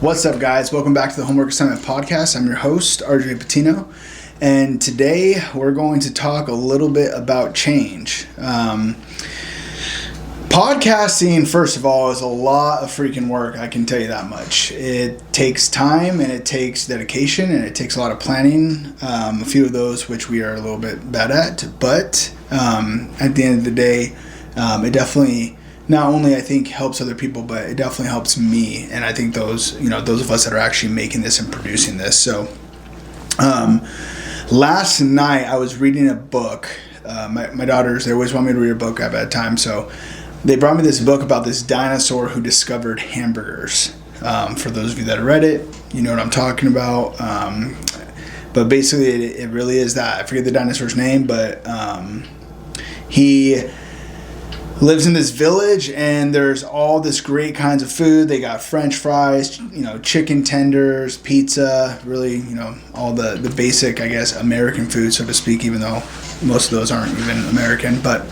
What's up, guys? Welcome back to the Homework Assignment Podcast. I'm your host, RJ Patino, and today we're going to talk a little bit about change. Podcasting, first of all, is a lot of freaking work, I can tell you that much. It takes time, and it takes dedication, and it takes a lot of planning, a few of those which we are a little bit bad at, but at the end of the day, it definitely not only, I think, helps other people, but it definitely helps me. And I think those of us that are actually making this and producing this. So last night I was reading a book. My daughters, they always want me to read a book at bedtime. So they brought me this book about this dinosaur who discovered hamburgers. For those of you that have read it, you know what I'm talking about. But basically it really is that. I forget the dinosaur's name, but he lives in this village, and there's all this great kinds of food. They got French fries, chicken tenders, pizza, really, all the basic, I guess, American food, so to speak, even though most of those aren't even American. But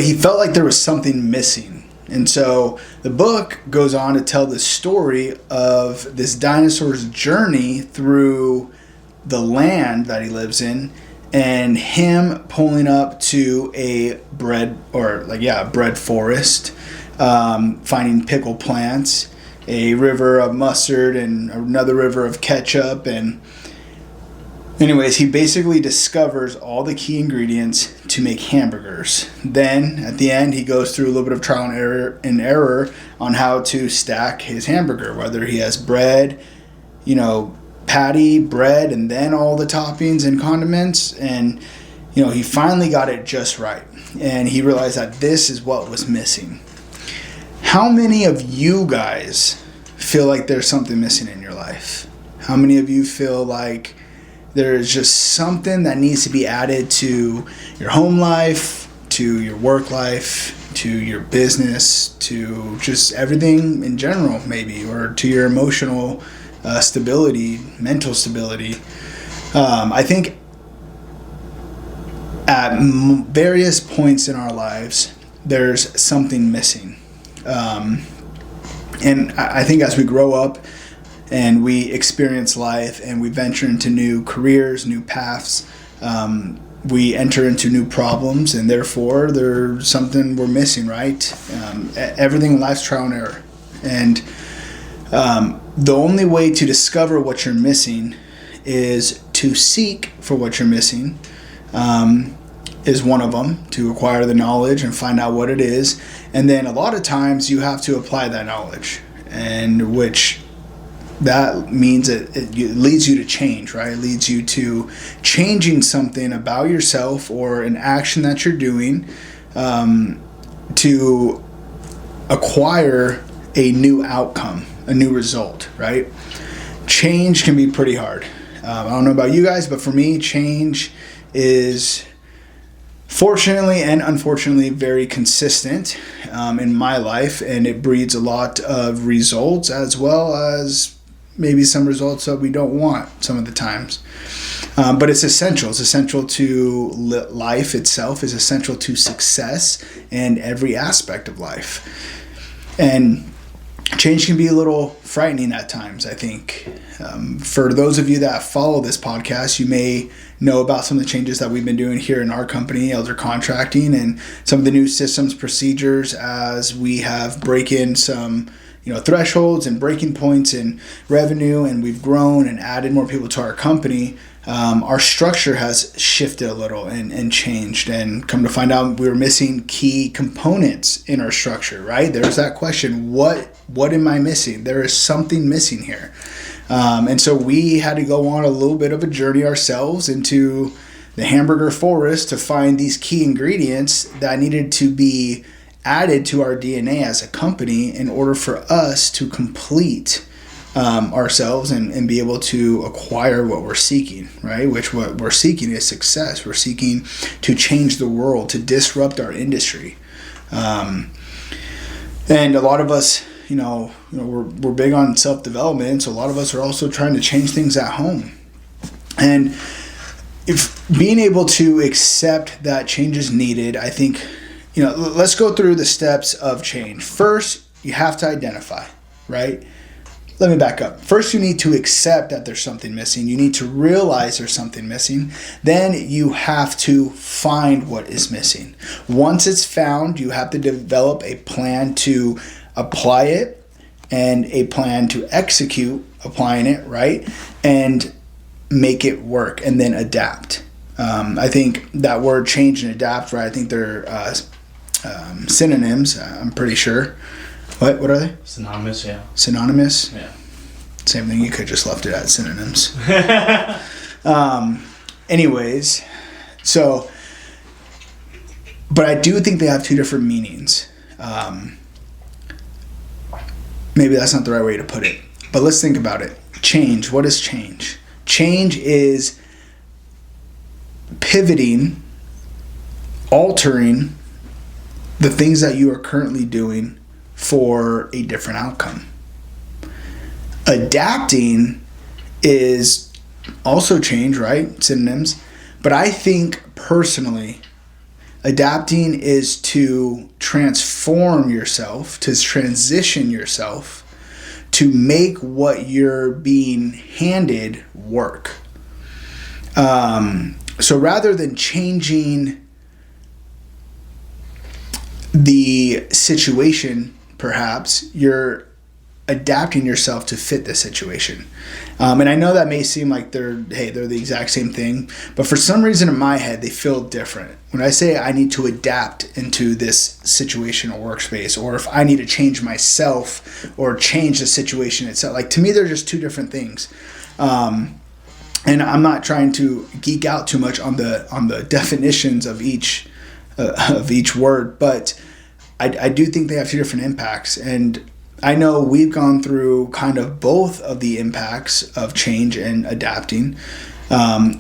he felt like there was something missing. And so the book goes on to tell the story of this dinosaur's journey through the land that he lives in, and him pulling up to a bread forest, finding pickle plants, a river of mustard, and another river of ketchup. And anyways, he basically discovers all the key ingredients to make hamburgers. Then at the end, he goes through a little bit of trial and error on how to stack his hamburger, whether he has bread, patty, bread, and then all the toppings and condiments. And he finally got it just right, and he realized that this is what was missing. How many of you guys feel like there's something missing in your life? How many of you feel like there's just something that needs to be added to your home life, to your work life, to your business, to just everything in general, maybe, or to your emotional stability, mental stability? I think at various points in our lives, there's something missing. And I think as we grow up and we experience life and we venture into new careers, new paths, we enter into new problems, and therefore there's something we're missing, right? Everything in life's trial and error. And the only way to discover what you're missing is to seek for what you're missing, is one of them, to acquire the knowledge and find out what it is. And then a lot of times you have to apply that knowledge, and which that means it leads you to change, right? It leads you to changing something about yourself or an action that you're doing to acquire a new outcome, a new result, right? Change can be pretty hard. I don't know about you guys, but for me, change is fortunately and unfortunately very consistent in my life, and it breeds a lot of results, as well as maybe some results that we don't want some of the times. But it's essential. It's essential to life itself. It's essential to success and every aspect of life. And change can be a little frightening at times, I think. For those of you that follow this podcast, you may know about some of the changes that we've been doing here in our company, Elder Contracting, and some of the new systems, procedures, as we have break-in some thresholds and breaking points in revenue, and we've grown and added more people to our company. Our structure has shifted a little and changed, and come to find out we were missing key components in our structure, right? There's that question, what am I missing? There is something missing here. And so we had to go on a little bit of a journey ourselves into the hamburger forest to find these key ingredients that needed to be added to our DNA as a company in order for us to complete ourselves and be able to acquire what we're seeking, right? Which what we're seeking is success. We're seeking to change the world, to disrupt our industry. And a lot of us, we're big on self-development, so a lot of us are also trying to change things at home. And if being able to accept that change is needed, I think, let's go through the steps of change. First, you have to identify. right? Let me back up. First, you need to accept that there's something missing. You need to realize there's something missing. Then you have to find what is missing. Once it's found, you have to develop a plan to apply it and a plan to execute applying it, right? And make it work and then adapt. I think that word change and adapt, right? I think they're synonyms, I'm pretty sure. What are they? Synonymous, yeah. Synonymous? Yeah. Same thing. You could just left it at synonyms. Anyways, so, but I do think they have two different meanings. Maybe that's not the right way to put it, but let's think about it. Change. What is change? Change is pivoting, altering the things that you are currently doing for a different outcome. Adapting is also change, right? Synonyms. But I think personally, adapting is to transform yourself, to transition yourself, to make what you're being handed work. So rather than changing the situation, perhaps, you're adapting yourself to fit the situation. And I know that may seem like they're the exact same thing, but for some reason in my head, they feel different. When I say I need to adapt into this situation or workspace, or if I need to change myself or change the situation itself, like to me, they're just two different things. And I'm not trying to geek out too much on the definitions of each word, but I do think they have two different impacts. And I know we've gone through kind of both of the impacts of change and adapting.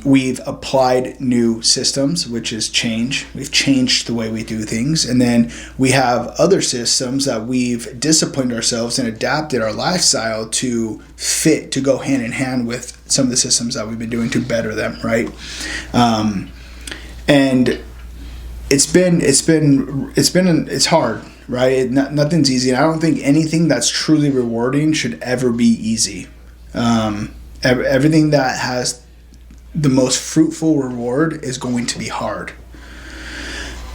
We've applied new systems, which is change. We've changed the way we do things. And then we have other systems that we've disciplined ourselves and adapted our lifestyle to fit, to go hand in hand with some of the systems that we've been doing to better them, right? And it's hard, right? Nothing's easy. And I don't think anything that's truly rewarding should ever be easy. Everything that has the most fruitful reward is going to be hard.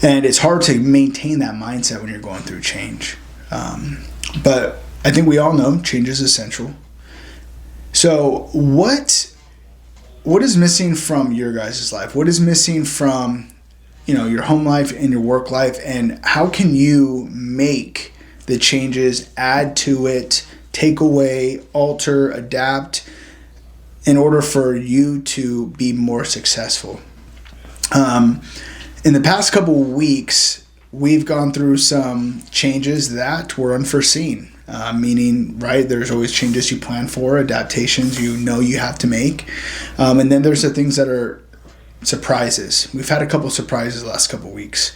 And it's hard to maintain that mindset when you're going through change. But I think we all know change is essential. So what is missing from your guys' life? What is missing from your home life and your work life, and how can you make the changes, add to it, take away, alter, adapt in order for you to be more successful? In the past couple of weeks, we've gone through some changes that were unforeseen, meaning, right, there's always changes you plan for, adaptations you have to make, and then there's the things that are surprises. We've had a couple of surprises the last couple of weeks.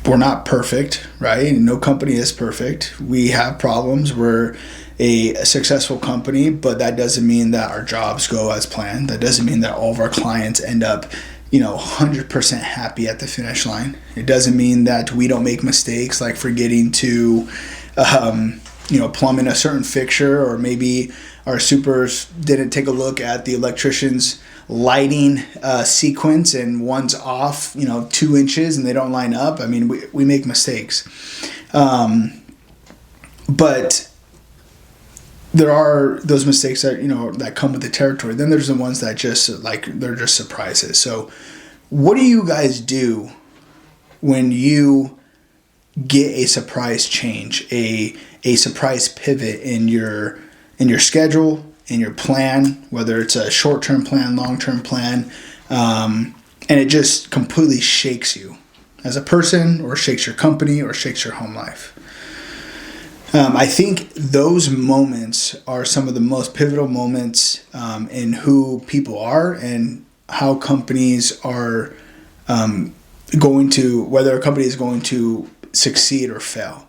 We're not perfect, right? No company is perfect. We have problems. We're a successful company, but that doesn't mean that our jobs go as planned. That doesn't mean that all of our clients end up 100% happy at the finish line. It doesn't mean that we don't make mistakes like forgetting to plumb in a certain fixture, or maybe our supers didn't take a look at the electrician's lighting sequence and one's off 2 inches and they don't line up. I mean, we make mistakes, but there are those mistakes that that come with the territory. Then there's the ones that they're just surprises. So what do you guys do when you get a surprise change, a surprise pivot in your schedule, in your plan, whether it's a short-term plan, long-term plan, and it just completely shakes you as a person, or shakes your company, or shakes your home life? I think those moments are some of the most pivotal moments in who people are and how companies are whether a company is going to succeed or fail.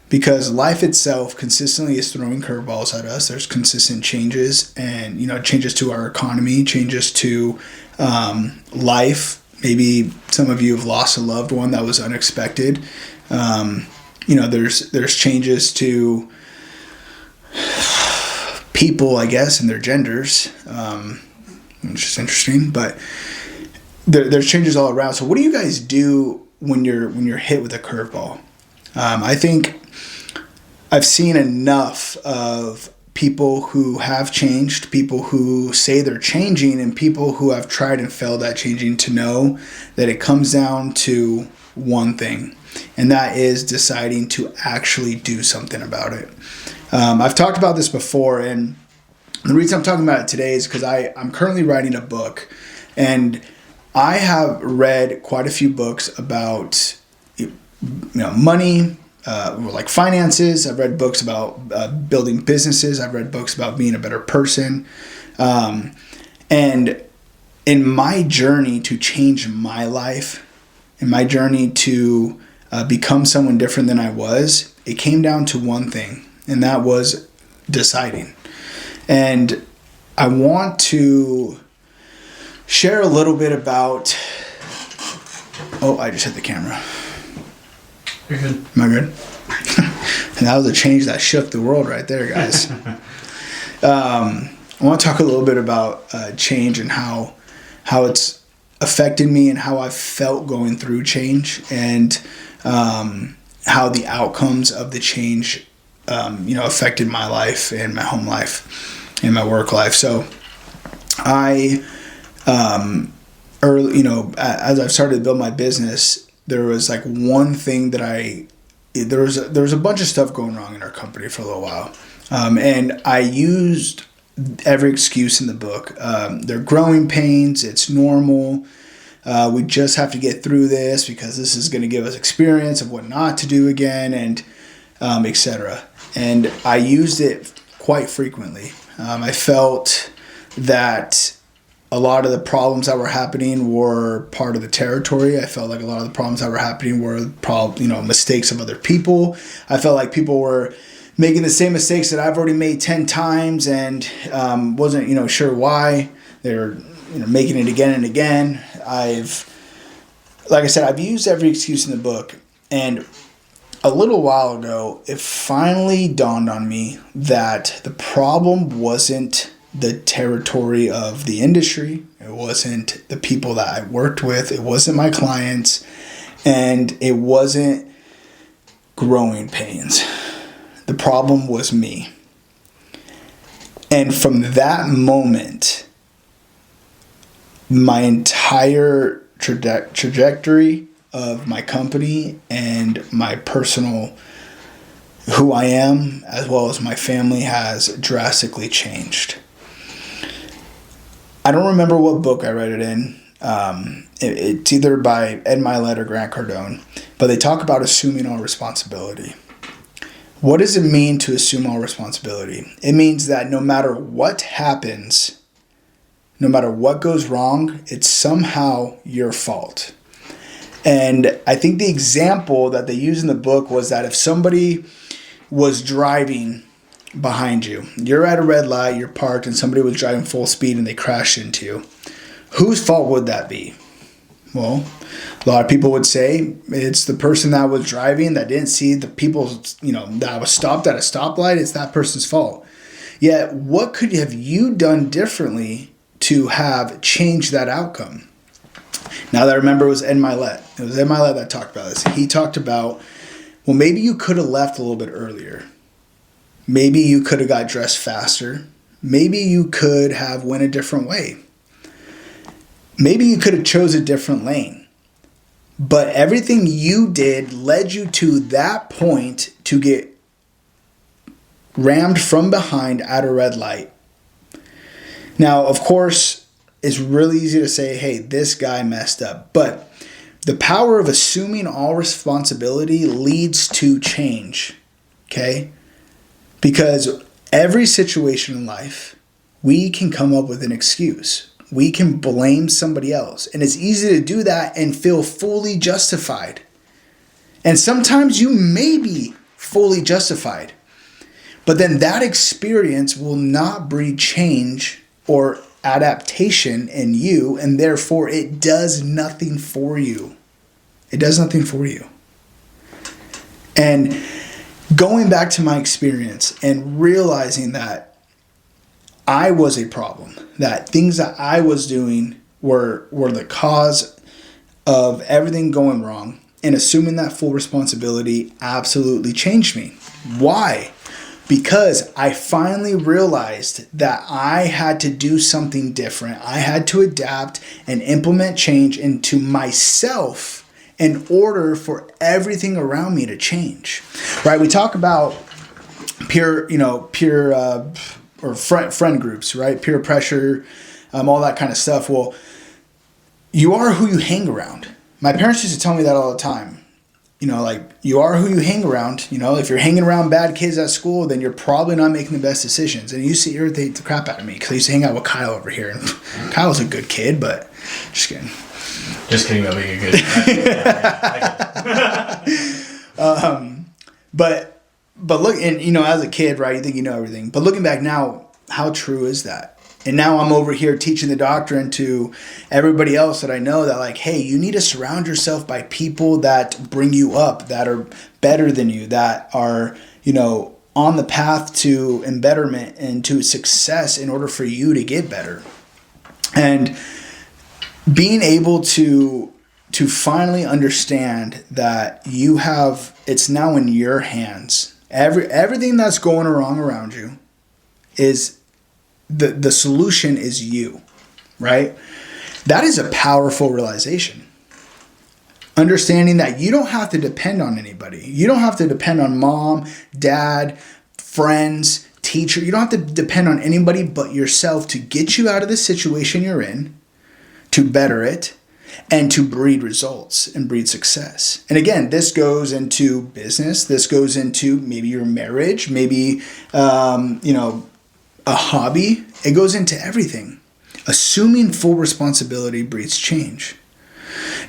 Because life itself consistently is throwing curveballs at us. There's consistent changes, and changes to our economy, changes to life. Maybe some of you have lost a loved one that was unexpected. there's changes to people, I guess, and their genders, which is interesting. But there's changes all around. So what do you guys do when you're hit with a curveball? I think I've seen enough of people who have changed, people who say they're changing, and people who have tried and failed at changing to know that it comes down to one thing, and that is deciding to actually do something about it. I've talked about this before, and the reason I'm talking about it today is because I'm currently writing a book, and I have read quite a few books about money, like finances. I've read books about building businesses. I've read books about being a better person. And in my journey to change my life, in my journey to become someone different than I was, it came down to one thing, and that was deciding. And I want to share a little bit about... Oh, I just hit the camera. You're good. Am I good? And that was a change that shook the world right there, guys. I want to talk a little bit about change and how it's affected me and how I've felt going through change, and how the outcomes of the change affected my life and my home life and my work life. So I as I've started to build my business, there was like one thing that there was a bunch of stuff going wrong in our company for a little while. And I used every excuse in the book. They're growing pains. It's normal. We just have to get through this because this is going to give us experience of what not to do again, and etc. And I used it quite frequently. I felt that a lot of the problems that were happening were part of the territory. I felt like a lot of the problems that were happening were mistakes of other people. I felt like people were making the same mistakes that I've already made 10 times and wasn't sure why. They were making it again and again. Like I said, I've used every excuse in the book, and a little while ago, it finally dawned on me that the problem wasn't the territory of the industry. It wasn't the people that I worked with. It wasn't my clients, and it wasn't growing pains. The problem was me. And from that moment, my entire trajectory of my company and my personal who I am, as well as my family, has drastically changed. I don't remember what book I read it in. It's either by Ed Milet or Grant Cardone, but they talk about assuming all responsibility. What does it mean to assume all responsibility? It means that no matter what happens, no matter what goes wrong, it's somehow your fault. And I think the example that they use in the book was that if somebody was driving behind you, you're at a red light, you're parked, and somebody was driving full speed and they crashed into you, whose fault would that be? Well, a lot of people would say it's the person that was driving that didn't see the people, that was stopped at a stoplight. It's that person's fault. Yet, what could have you done differently to have changed that outcome? Now that I remember, it was Ed Milet. It was Ed Milet that talked about this. He talked about, well, maybe you could have left a little bit earlier. Maybe you could have got dressed faster. Maybe you could have went a different way. Maybe you could have chose a different lane. But everything you did led you to that point to get rammed from behind at a red light. Now, of course, it's really easy to say, hey, this guy messed up. But the power of assuming all responsibility leads to change, okay? Because every situation in life, we can come up with an excuse. We can blame somebody else. And it's easy to do that and feel fully justified. And sometimes you may be fully justified. But then that experience will not breed change or adaptation in you, and therefore it does nothing for you. It does nothing for you. And going back to my experience and realizing that I was a problem, that things that I was doing were the cause of everything going wrong, and assuming that full responsibility absolutely changed me. Why? Because I finally realized that I had to do something different. I had to adapt and implement change into myself in order for everything around me to change. Right? We talk about peer or friend groups, right? Peer pressure, all that kind of stuff. Well, you are who you hang around. My parents used to tell me that all the time. Like, you are who you hang around. If you're hanging around bad kids at school, then you're probably not making the best decisions. And it used to irritate the crap out of me because I used to hang out with Kyle over here. And Kyle's a good kid, but just kidding. Just kidding about being a good But look, and as a kid, right, you think you know everything. But looking back now, how true is that? And now I'm over here teaching the doctrine to everybody else that I know that, like, hey, you need to surround yourself by people that bring you up, that are better than you, that are, on the path to embetterment and to success in order for you to get better. And being able to finally understand that it's now in your hands. Everything that's going wrong around you is the solution is you, right? That is a powerful realization. Understanding that you don't have to depend on anybody. You don't have to depend on mom, dad, friends, teacher. You don't have to depend on anybody but yourself to get you out of the situation you're in, to better it, and to breed results and breed success. And again, this goes into business. This goes into maybe your marriage, maybe, a hobby. It goes into everything. Assuming full responsibility breeds change.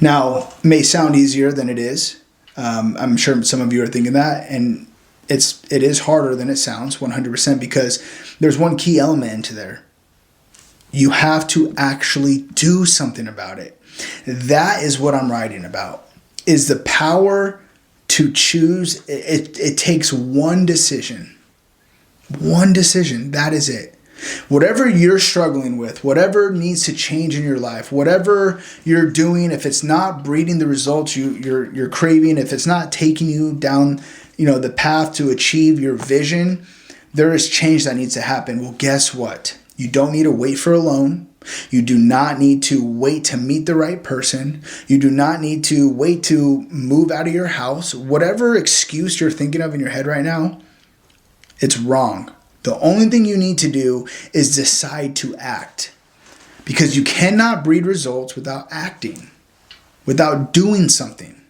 Now, it may sound easier than it is. I'm sure some of you are thinking that, and it is harder than it sounds, 100%, because there's one key element into there. You have to actually do something about it. That is what I'm writing about, is the power to choose. It takes one decision. One decision. That is it. Whatever you're struggling with, whatever needs to change in your life, whatever you're doing, if it's not breeding the results you're craving, if it's not taking you down, the path to achieve your vision, there is change that needs to happen. Well, guess what? You don't need to wait for a loan. You do not need to wait to meet the right person. You do not need to wait to move out of your house. Whatever excuse you're thinking of in your head right now, it's wrong. The only thing you need to do is decide to act, because you cannot breed results without acting, without doing something.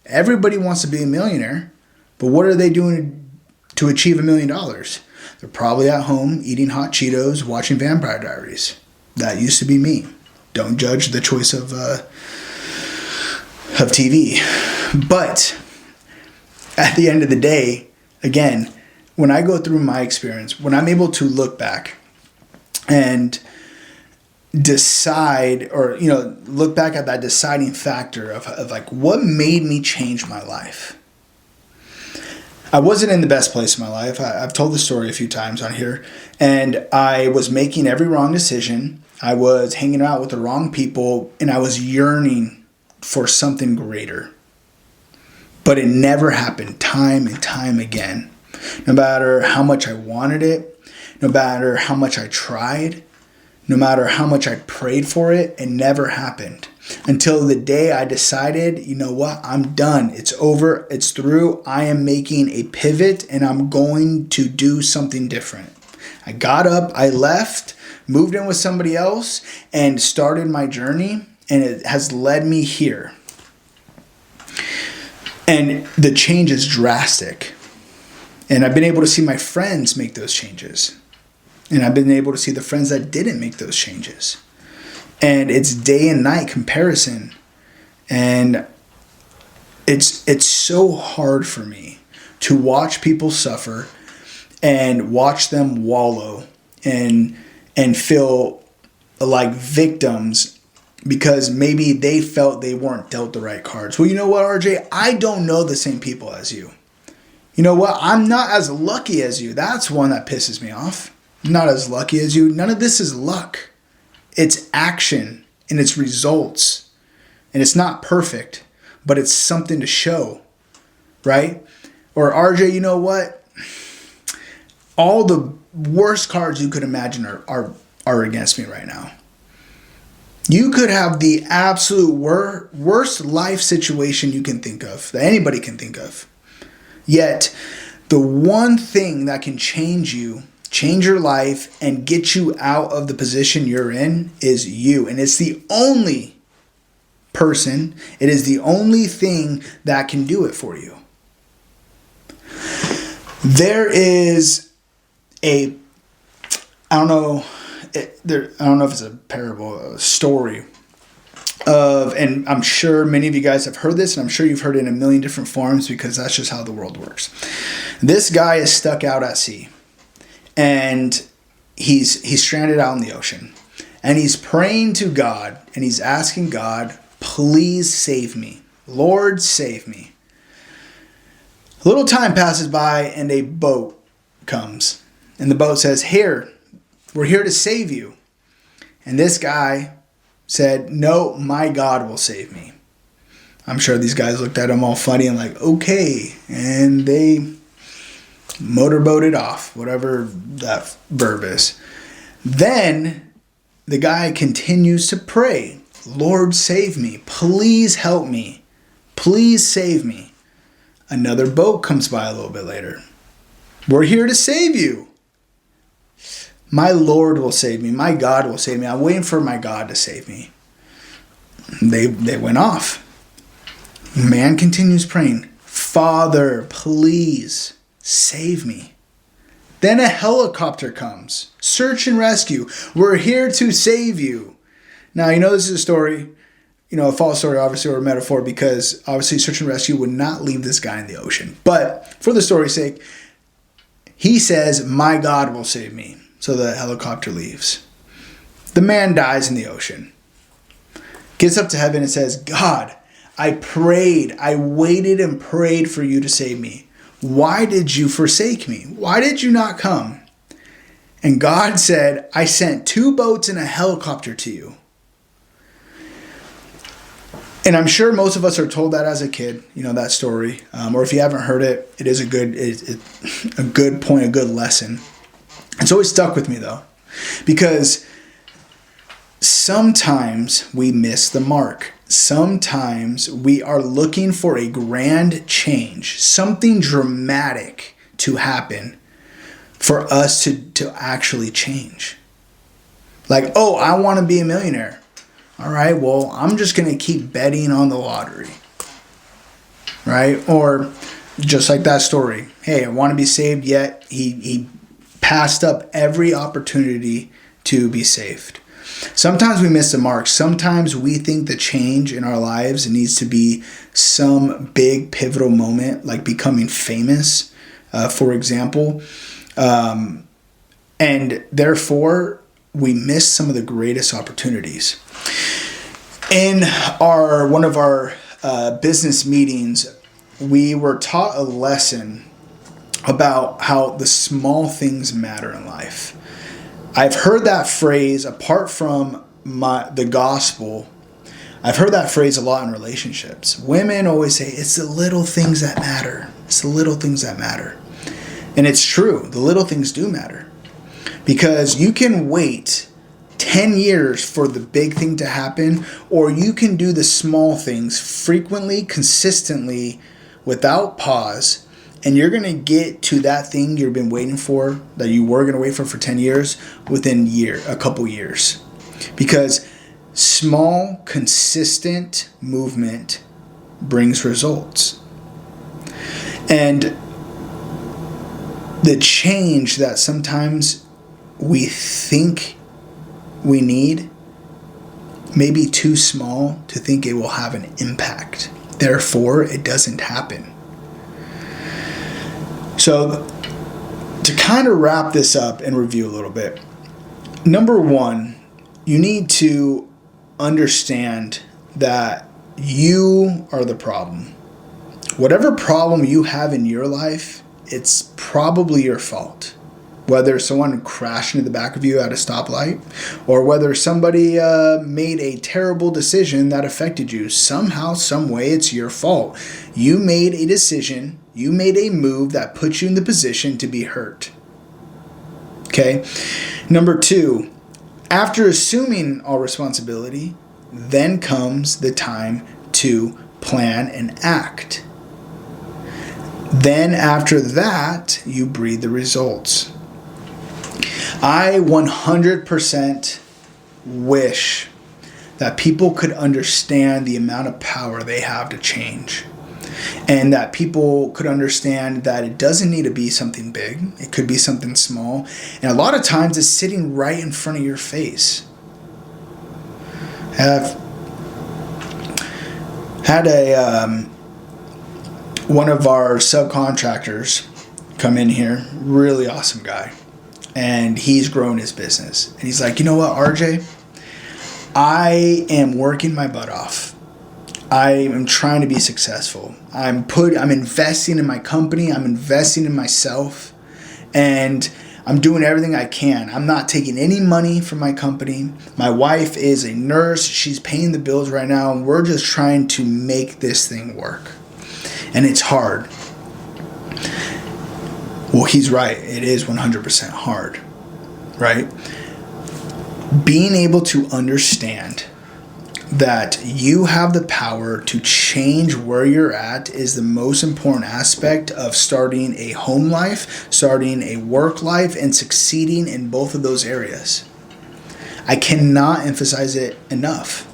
Everybody wants to be a millionaire, but what are they doing to achieve $1 million? They're probably at home eating hot Cheetos, watching Vampire Diaries. That used to be me. Don't judge the choice of TV. But at the end of the day, again, when I go through my experience, when I'm able to look back and decide, or look back at that deciding factor of like what made me change my life. I wasn't in the best place in my life. I've told the story a few times on here, and I was making every wrong decision. I was hanging out with the wrong people, and I was yearning for something greater. But it never happened, time and time again. No matter how much I wanted it, no matter how much I tried, no matter how much I prayed for it, it never happened. Until the day I decided, you know what, I'm done. It's over. It's through. I am making a pivot, and I'm going to do something different. I got up, I left, moved in with somebody else, and started my journey, and it has led me here. And the change is drastic. And I've been able to see my friends make those changes. And I've been able to see the friends that didn't make those changes. And it's day and night comparison. And it's so hard for me to watch people suffer and watch them wallow and feel like victims because maybe they felt they weren't dealt the right cards. Well, you know what, RJ? I don't know the same people as you. You know what? I'm not as lucky as you. That's one that pisses me off. I'm not as lucky as you. None of this is luck. It's action and it's results. And it's not perfect, but it's something to show, right? Or RJ, you know what? All the worst cards you could imagine are against me right now. You could have the absolute worst life situation you can think of, that anybody can think of. Yet, the one thing that can change you, change your life, and get you out of the position you're in is you. And it's the only person, it is the only thing that can do it for you. There is I don't know if it's a parable, a story of, and I'm sure many of you guys have heard this, and I'm sure you've heard it in a million different forms because that's just how the world works. This guy is stuck out at sea, and he's stranded out in the ocean, and he's praying to God, and he's asking God, please save me. Lord, save me. A little time passes by, and a boat comes. And the boat says, here, we're here to save you. And this guy said, no, my God will save me. I'm sure these guys looked at him all funny and like, okay. And they motorboated off, whatever that verb is. Then the guy continues to pray, Lord, save me. Please help me. Please save me. Another boat comes by a little bit later. We're here to save you. My Lord will save me. My God will save me. I'm waiting for my God to save me. They went off. Man continues praying, Father, please save me. Then a helicopter comes. Search and rescue. We're here to save you. Now, you know this is a story, a false story, obviously, or a metaphor, because obviously search and rescue would not leave this guy in the ocean. But for the story's sake, he says, my God will save me. So the helicopter leaves. The man dies in the ocean. Gets up to heaven and says, God, I prayed, I waited and prayed for you to save me. Why did you forsake me? Why did you not come? And God said, I sent 2 boats and a helicopter to you. And I'm sure most of us are told that as a kid, that story. Or if you haven't heard it, it is a good point, a good lesson. It's always stuck with me though, because sometimes we miss the mark. Sometimes we are looking for a grand change, something dramatic to happen for us to actually change. Like, oh, I want to be a millionaire. All right, well, I'm just going to keep betting on the lottery. Right? Or just like that story. Hey, I want to be saved, yet he passed up every opportunity to be saved. Sometimes we miss the mark. Sometimes we think the change in our lives needs to be some big pivotal moment, like becoming famous, for example. And therefore, we miss some of the greatest opportunities. In one of our business meetings, we were taught a lesson about how the small things matter in life. I've heard that phrase, apart from the gospel, I've heard that phrase a lot in relationships. Women always say, it's the little things that matter. It's the little things that matter. And it's true. The little things do matter. Because you can wait 10 years for the big thing to happen, or you can do the small things frequently, consistently, without pause, and you're going to get to that thing you've been waiting for, that you were going to wait for 10 years, within a couple years. Because small, consistent movement brings results. And the change that sometimes we think we need may be too small to think it will have an impact. Therefore, it doesn't happen. So, to kind of wrap this up and review a little bit, number one, you need to understand that you are the problem. Whatever problem you have in your life, it's probably your fault. Whether someone crashed into the back of you at a stoplight, or whether somebody made a terrible decision that affected you. Somehow, some way, it's your fault. You made a decision, you made a move that put you in the position to be hurt. Okay? Number 2, after assuming all responsibility, then comes the time to plan and act. Then after that, you breed the results. I 100% wish that people could understand the amount of power they have to change. And that people could understand that it doesn't need to be something big. It could be something small. And a lot of times it's sitting right in front of your face. I've had one of our subcontractors come in here, really awesome guy. And he's grown his business. And he's like, you know what, RJ? I am working my butt off. I am trying to be successful. I'm investing in my company. I'm investing in myself. And I'm doing everything I can. I'm not taking any money from my company. My wife is a nurse. She's paying the bills right now. And we're just trying to make this thing work. And it's hard. Well, he's right. It is 100% hard, right? Being able to understand that you have the power to change where you're at is the most important aspect of starting a home life, starting a work life, and succeeding in both of those areas. I cannot emphasize it enough.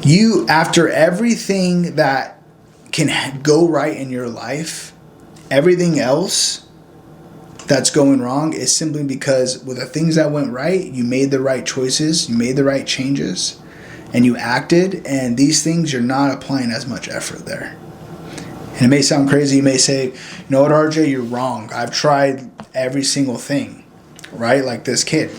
You, after everything that can go right in your life, everything else that's going wrong is simply because with the things that went right, you made the right choices, you made the right changes, and you acted, and these things you're not applying as much effort there. And it may sound crazy, you may say, you know what, RJ, you're wrong. I've tried every single thing, right? Like this kid.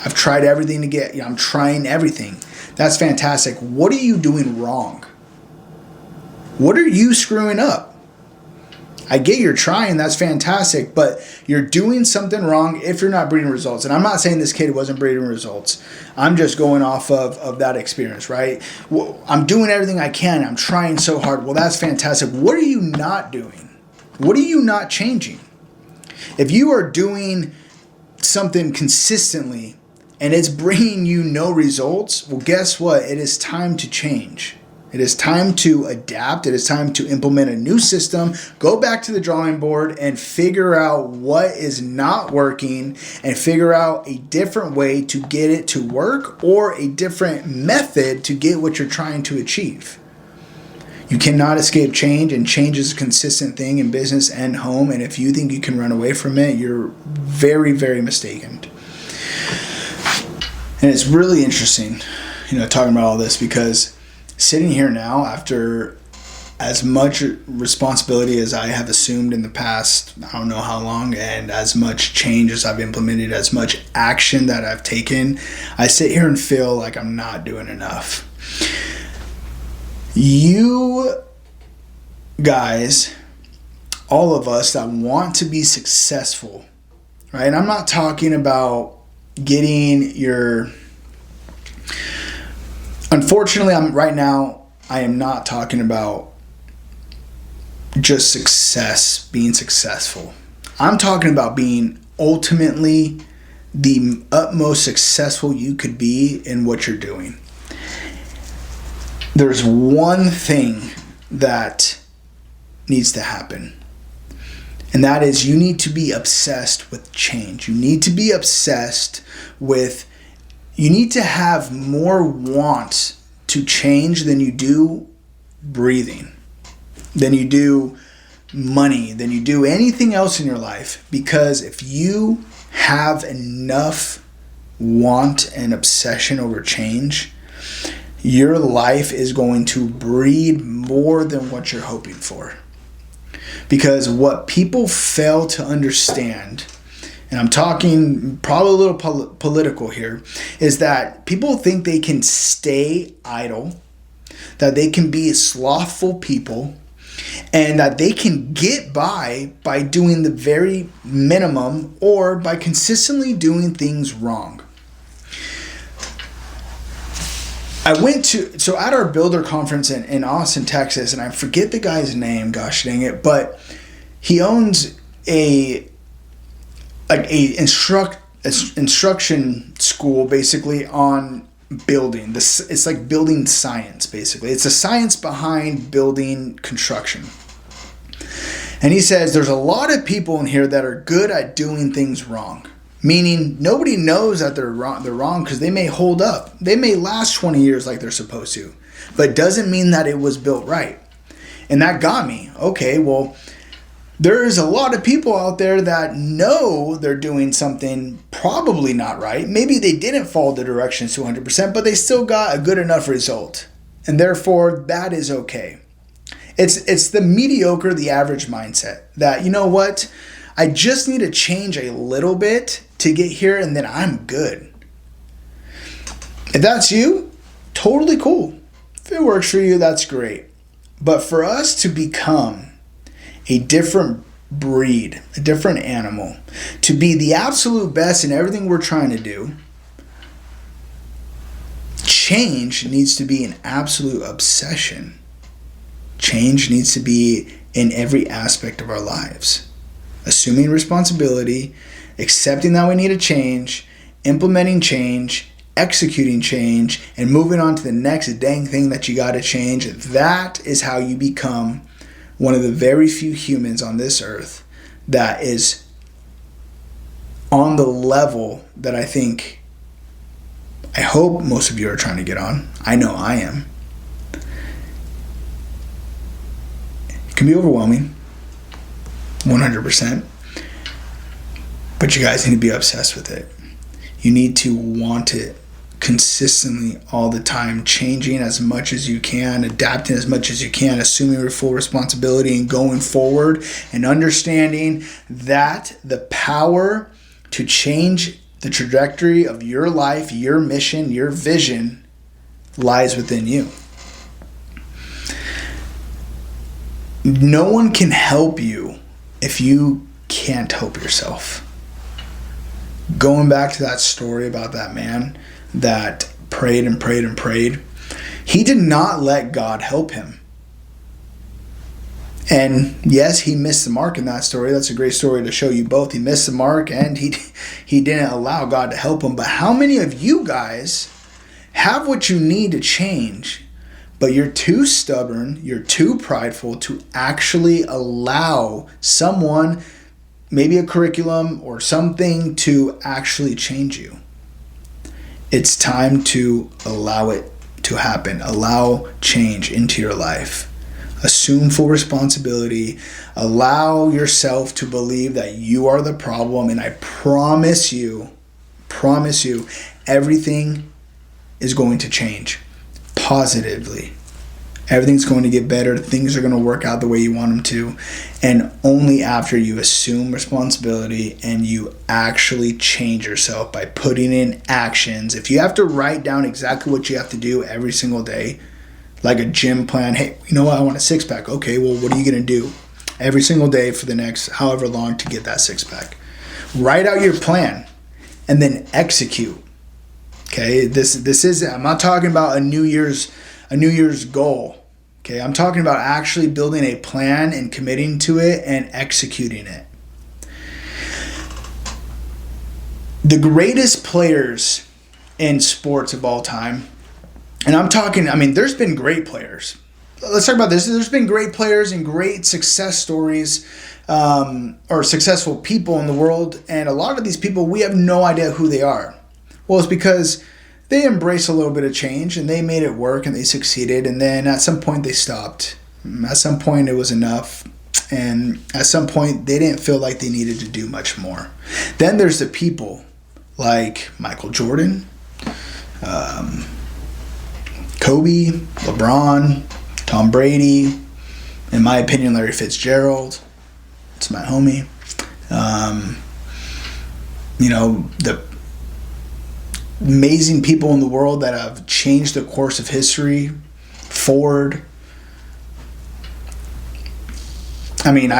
I've tried everything to get, I'm trying everything. That's fantastic. What are you doing wrong? What are you screwing up? I get you're trying, that's fantastic, but you're doing something wrong if you're not breeding results. And I'm not saying this kid wasn't breeding results. I'm just going off of that experience, right? Well, I'm doing everything I can. I'm trying so hard. Well, that's fantastic. What are you not doing? What are you not changing? If you are doing something consistently and it's bringing you no results, well, guess what? It is time to change. It is time to adapt. It is time to implement a new system, go back to the drawing board and figure out what is not working and figure out a different way to get it to work or a different method to get what you're trying to achieve. You cannot escape change, and change is a consistent thing in business and home. And if you think you can run away from it, you're very, very mistaken. And it's really interesting, talking about all this, because sitting here now after as much responsibility as I have assumed in the past, I don't know how long, and as much change as I've implemented, as much action that I've taken, I sit here and feel like I'm not doing enough. You guys, all of us that want to be successful, right? And I'm not talking about getting your... Unfortunately, I am not talking about just success, being successful. I'm talking about being ultimately the utmost successful you could be in what you're doing. There's one thing that needs to happen, and that is you need to be obsessed with change. You need to be obsessed with... You need to have more want to change than you do breathing, than you do money, than you do anything else in your life. Because if you have enough want and obsession over change, your life is going to breed more than what you're hoping for. Because what people fail to understand, and I'm talking probably a little political here, is that people think they can stay idle, that they can be slothful people, and that they can get by doing the very minimum or by consistently doing things wrong. I went to, at our builder conference in Austin, Texas, and I forget the guy's name, gosh dang it, but he owns a instruction school basically on building. It's like building science, basically. It's the science behind building construction. And he says there's a lot of people in here that are good at doing things wrong. Meaning nobody knows that they're wrong because they may hold up. They may last 20 years like they're supposed to. But it doesn't mean that it was built right. And that got me. Okay, well, there's a lot of people out there that know they're doing something probably not right. Maybe they didn't follow the directions to 100%, but they still got a good enough result. And therefore, that is okay. It's the mediocre, the average mindset that, you know what? I just need to change a little bit to get here and then I'm good. If that's you, totally cool. If it works for you, that's great. But for us to become a different breed, a different animal, to be the absolute best in everything we're trying to do, change needs to be an absolute obsession. Change needs to be in every aspect of our lives. Assuming responsibility, accepting that we need a change, implementing change, executing change, and moving on to the next dang thing that you got to change. That is how you become one of the very few humans on this earth that is on the level that I hope most of you are trying to get on. I know I am. It can be overwhelming. 100%. But you guys need to be obsessed with it. You need to want it consistently all the time, changing as much as you can, adapting as much as you can, assuming your full responsibility and going forward and understanding that the power to change the trajectory of your life, your mission, your vision lies within you. No one can help you if you can't help yourself. Going back to that story about that man that prayed and prayed and prayed, he did not let God help him. And yes, he missed the mark in that story. That's a great story to show you both. He missed the mark and he didn't allow God to help him. But how many of you guys have what you need to change, but you're too stubborn, you're too prideful to actually allow someone, maybe a curriculum or something, to actually change you? It's time to allow it to happen. Allow change into your life. Assume full responsibility. Allow yourself to believe that you are the problem. And I promise you, everything is going to change positively. Everything's going to get better. Things are going to work out the way you want them to. And only after you assume responsibility and you actually change yourself by putting in actions. If you have to write down exactly what you have to do every single day, like a gym plan. Hey, you know what? I want a six-pack. Okay, well, what are you going to do every single day for the next however long to get that six-pack? Write out your plan and then execute. Okay, this is, I'm not talking about a New Year's goal. Okay, I'm talking about actually building a plan and committing to it and executing it. The greatest players in sports of all time, and I'm talking, there's been great players. Let's talk about this. There's been great players and great success stories, or successful people in the world. And a lot of these people, we have no idea who they are. Well, it's because they embraced a little bit of change and they made it work and they succeeded. And then at some point they stopped. At some point it was enough. And at some point they didn't feel like they needed to do much more. Then there's the people like Michael Jordan, Kobe, LeBron, Tom Brady, in my opinion, Larry Fitzgerald. It's my homie. The amazing people in the world that have changed the course of history. Ford, I mean,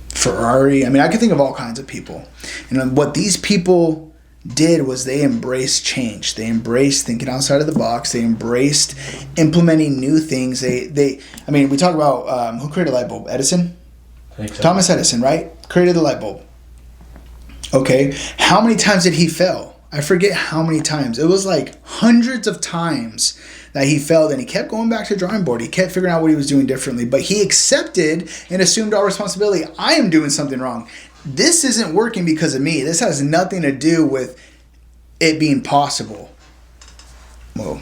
Ferrari. I mean, I could think of all kinds of people. And what these people did was they embraced change. They embraced thinking outside of the box. They embraced implementing new things. I mean, we talk about who created the light bulb? Edison? I think so. Thomas Edison, right? Created the light bulb. Okay. How many times did he fail? I forget how many times. It was like hundreds of times that he failed, and he kept going back to the drawing board. He kept figuring out what he was doing differently, but he accepted and assumed all responsibility. I am doing something wrong. This isn't working because of me. This has nothing to do with it being possible. Whoa.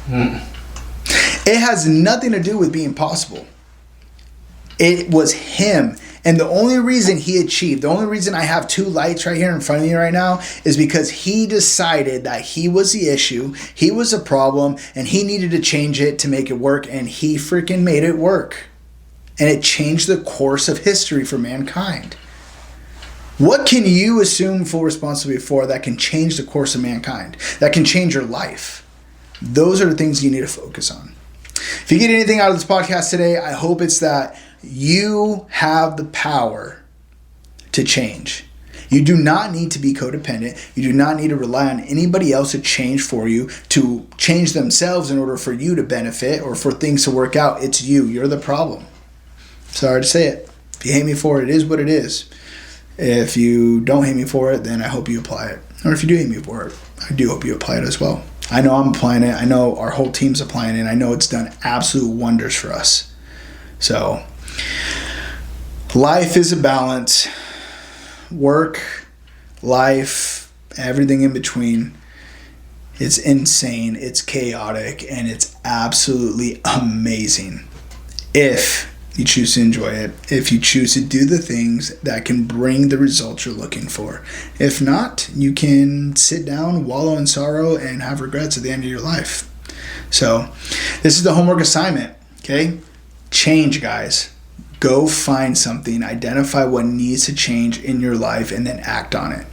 It has nothing to do with being possible. It was him. And the only reason he achieved, the only reason I have 2 lights right here in front of me right now is because he decided that he was the issue, he was a problem, and he needed to change it to make it work, and he freaking made it work. And it changed the course of history for mankind. What can you assume full responsibility for that can change the course of mankind? That can change your life? Those are the things you need to focus on. If you get anything out of this podcast today, I hope it's that you have the power to change. You do not need to be codependent. You do not need to rely on anybody else to change for you, to change themselves in order for you to benefit or for things to work out. It's you. You're the problem. Sorry to say it. If you hate me for it, it is what it is. If you don't hate me for it, then I hope you apply it. Or if you do hate me for it, I do hope you apply it as well. I know I'm applying it. I know our whole team's applying it. And I know it's done absolute wonders for us. So, life is a balance. Work, life, everything in between. It's insane. It's chaotic. And it's absolutely amazing. If you choose to enjoy it, if you choose to do the things that can bring the results you're looking for. If not, you can sit down, wallow in sorrow, and have regrets at the end of your life. So, this is the homework assignment, okay? Change, guys. Go find something, identify what needs to change in your life, and then act on it.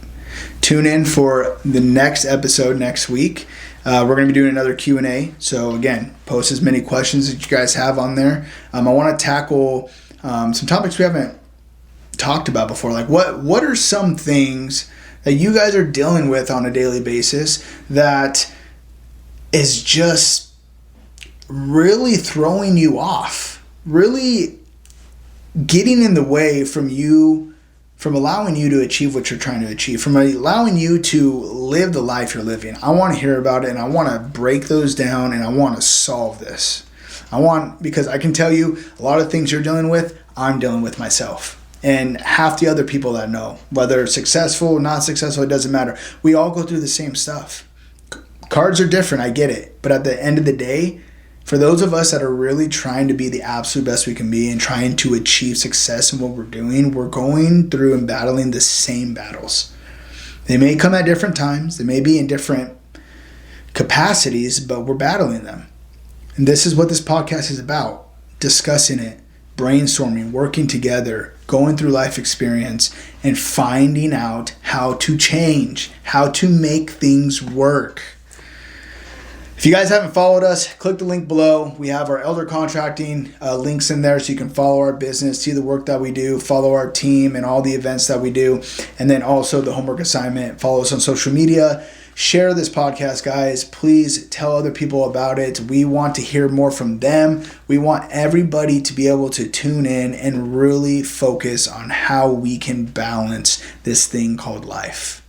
Tune in for the next episode next week. We're going to be doing another Q&A. So again, post as many questions that you guys have on there. I want to tackle some topics we haven't talked about before. Like what are some things that you guys are dealing with on a daily basis that is just really throwing you off, really getting in the way from you, from allowing you to achieve what you're trying to achieve, from allowing you to live the life you're living. I want to hear about it, and I want to break those down, and I want to solve this. Because I can tell you a lot of things you're dealing with, I'm dealing with myself. And half the other people that know, whether successful, not successful, it doesn't matter. We all go through the same stuff. Cards are different, I get it. But at the end of the day, for those of us that are really trying to be the absolute best we can be and trying to achieve success in what we're doing, we're going through and battling the same battles. They may come at different times. They may be in different capacities, but we're battling them. And this is what this podcast is about. Discussing it, brainstorming, working together, going through life experience, and finding out how to change, how to make things work. If you guys haven't followed us, click the link below. We have our Elder Contracting links in there so you can follow our business, see the work that we do, follow our team and all the events that we do, and then also the homework assignment. Follow us on social media. Share this podcast, guys. Please tell other people about it. We want to hear more from them. We want everybody to be able to tune in and really focus on how we can balance this thing called life.